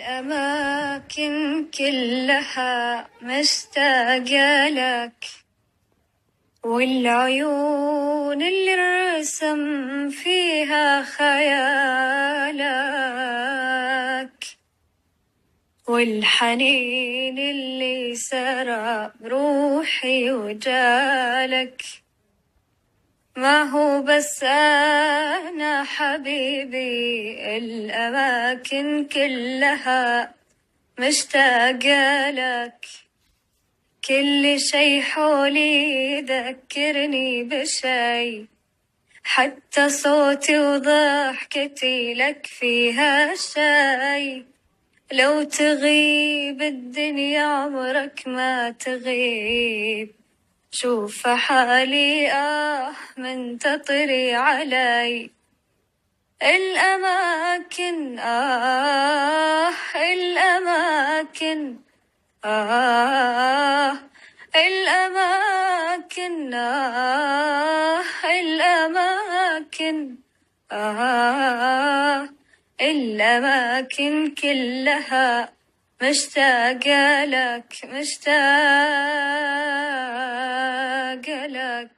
الأماكن كلها مشتاقة لك، والعيون اللي الرسم فيها خيالك، والحنين اللي سرى بروحي وجالك. ما هو بس أنا حبيبي، الأماكن كلها مشتاقة لك، كل شي حولي يذكرني بشي، حتى صوتي وضحكتي لك فيها شي. لو تغيب الدنيا عمرك ما تغيب، شوف حالي من تطري علي. الأماكن الأماكن الأماكن الأماكن الأماكن كلها مشتاقة لك، مشتاقة لك.